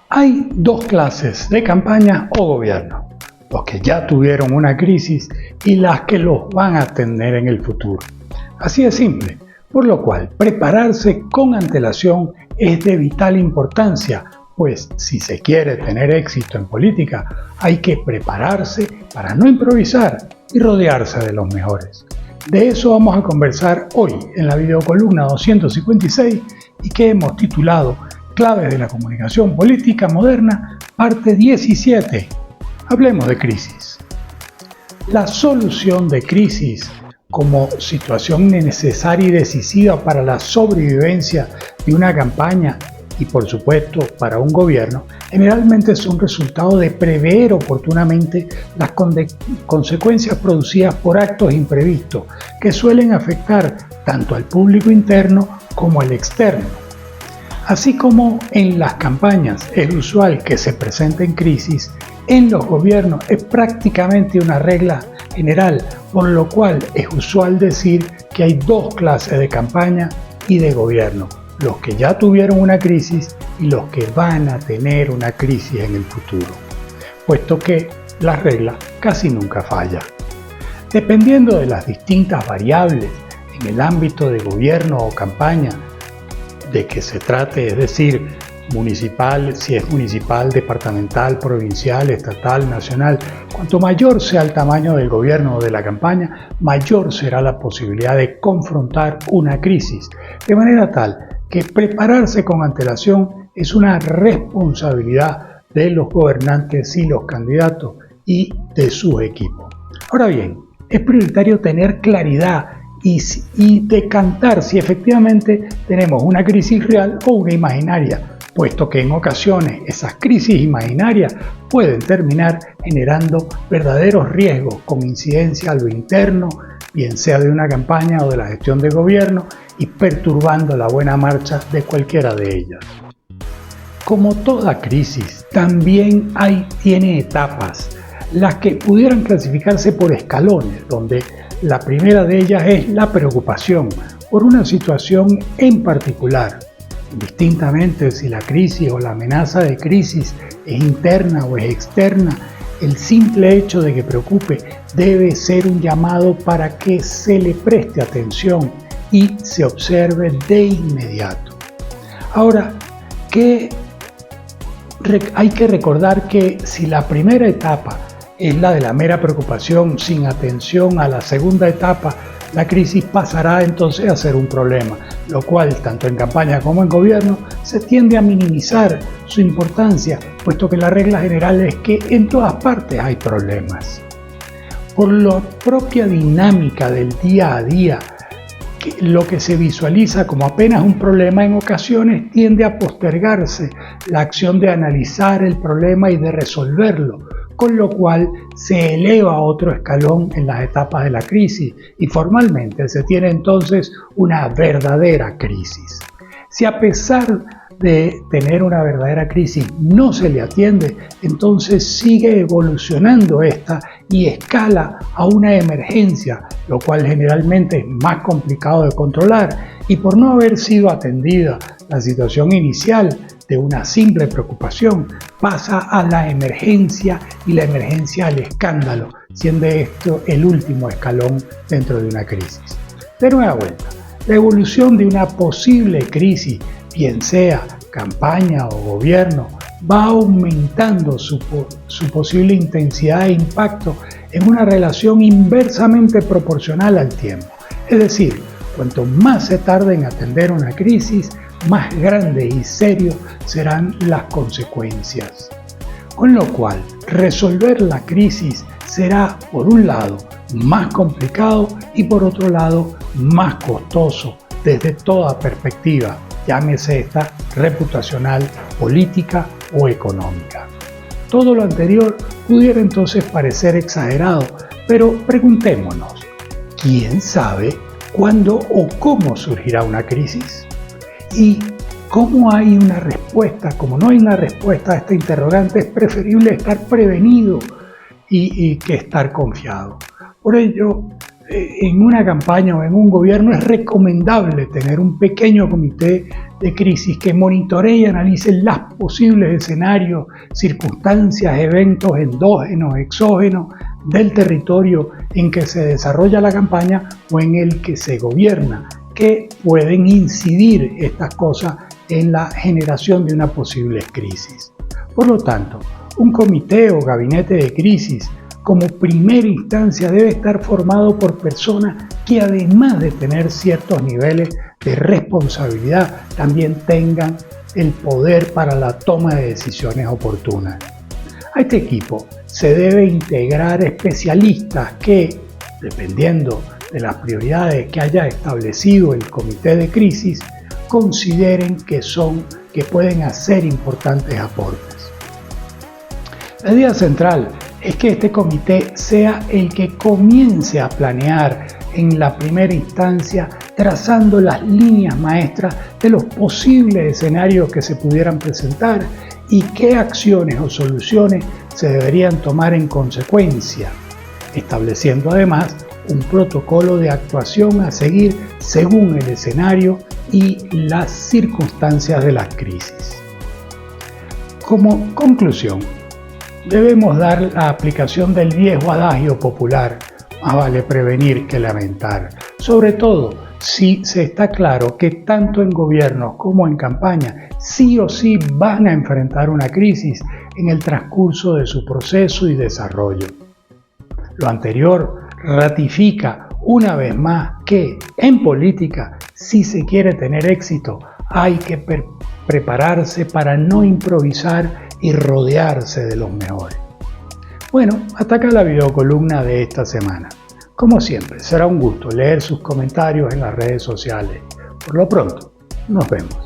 Hay dos clases de campaña o gobierno: los que ya tuvieron una crisis y las que los van a tener en el futuro. Así de simple, por lo cual prepararse con antelación es de vital importancia, pues si se quiere tener éxito en política hay que prepararse para no improvisar y rodearse de los mejores. De eso vamos a conversar hoy en la videocolumna 256 y que hemos titulado Claves de la comunicación política moderna, parte 17. Hablemos de crisis. La solución de crisis como situación necesaria y decisiva para la sobrevivencia de una campaña y por supuesto para un gobierno, generalmente son resultado de prever oportunamente las consecuencias producidas por actos imprevistos que suelen afectar tanto al público interno como al externo. Así como en las campañas es usual que se presenten crisis, en los gobiernos es prácticamente una regla general, por lo cual es usual decir que hay dos clases de campaña y de gobierno: los que ya tuvieron una crisis y los que van a tener una crisis en el futuro, puesto que la regla casi nunca falla. Dependiendo de las distintas variables en el ámbito de gobierno o campaña de que se trate, es decir, municipal, si es municipal, departamental, provincial, estatal, nacional, cuanto mayor sea el tamaño del gobierno o de la campaña, mayor será la posibilidad de confrontar una crisis, de manera tal que prepararse con antelación es una responsabilidad de los gobernantes y los candidatos y de sus equipos. Ahora bien, es prioritario tener claridad y decantar si efectivamente tenemos una crisis real o una imaginaria, puesto que en ocasiones esas crisis imaginarias pueden terminar generando verdaderos riesgos con incidencia a lo interno, bien sea de una campaña o de la gestión de gobierno, y perturbando la buena marcha de cualquiera de ellas. Como toda crisis, también tiene etapas, las que pudieran clasificarse por escalones, donde la primera de ellas es la preocupación por una situación en particular. Indistintamente si la crisis o la amenaza de crisis es interna o es externa, el simple hecho de que preocupe debe ser un llamado para que se le preste atención y se observe de inmediato. Ahora, hay que recordar que si la primera etapa es la de la mera preocupación sin atención a la segunda etapa, la crisis pasará entonces a ser un problema, lo cual tanto en campaña como en gobierno se tiende a minimizar su importancia, puesto que la regla general es que en todas partes hay problemas. Por la propia dinámica del día a día, lo que se visualiza como apenas un problema en ocasiones tiende a postergarse la acción de analizar el problema y de resolverlo, con lo cual se eleva a otro escalón en las etapas de la crisis y formalmente se tiene entonces una verdadera crisis. Si a pesar de tener una verdadera crisis no se le atiende, entonces sigue evolucionando esta y escala a una emergencia, lo cual generalmente es más complicado de controlar, y por no haber sido atendida la situación inicial de una simple preocupación pasa a la emergencia y la emergencia al escándalo, siendo esto el último escalón dentro de una crisis. De nueva vuelta, la evolución de una posible crisis, bien sea campaña o gobierno, va aumentando su posible intensidad e impacto en una relación inversamente proporcional al tiempo. Es decir, cuanto más se tarde en atender una crisis, más grande y serio serán las consecuencias. Con lo cual, resolver la crisis será, por un lado, más complicado y por otro lado, más costoso desde toda perspectiva, llámese esta reputacional, política o económica. Todo lo anterior pudiera entonces parecer exagerado, pero preguntémonos, ¿quién sabe cuándo o cómo surgirá una crisis? Y como no hay una respuesta a esta interrogante, es preferible estar prevenido y que estar confiado. Por ello, en una campaña o en un gobierno es recomendable tener un pequeño comité de crisis que monitoree y analice los posibles escenarios, circunstancias, eventos endógenos, exógenos del territorio en que se desarrolla la campaña o en el que se gobierna, que pueden incidir estas cosas en la generación de una posible crisis. Por lo tanto, un comité o gabinete de crisis como primera instancia debe estar formado por personas que, además de tener ciertos niveles de responsabilidad, también tengan el poder para la toma de decisiones oportunas. A este equipo se debe integrar especialistas que, dependiendo de las prioridades que haya establecido el comité de crisis, consideren que pueden hacer importantes aportes. La idea central es que este comité sea el que comience a planear en la primera instancia, trazando las líneas maestras de los posibles escenarios que se pudieran presentar y qué acciones o soluciones se deberían tomar en consecuencia, estableciendo además un protocolo de actuación a seguir según el escenario y las circunstancias de la crisis. Como conclusión, debemos dar la aplicación del viejo adagio popular: más vale prevenir que lamentar, sobre todo si se está claro que tanto en gobiernos como en campaña sí o sí van a enfrentar una crisis en el transcurso de su proceso y desarrollo. Lo anterior ratifica una vez más que en política, si se quiere tener éxito, hay que prepararse para no improvisar y rodearse de los mejores. Bueno, hasta acá la videocolumna de esta semana. Como siempre, será un gusto leer sus comentarios en las redes sociales. Por lo pronto, nos vemos.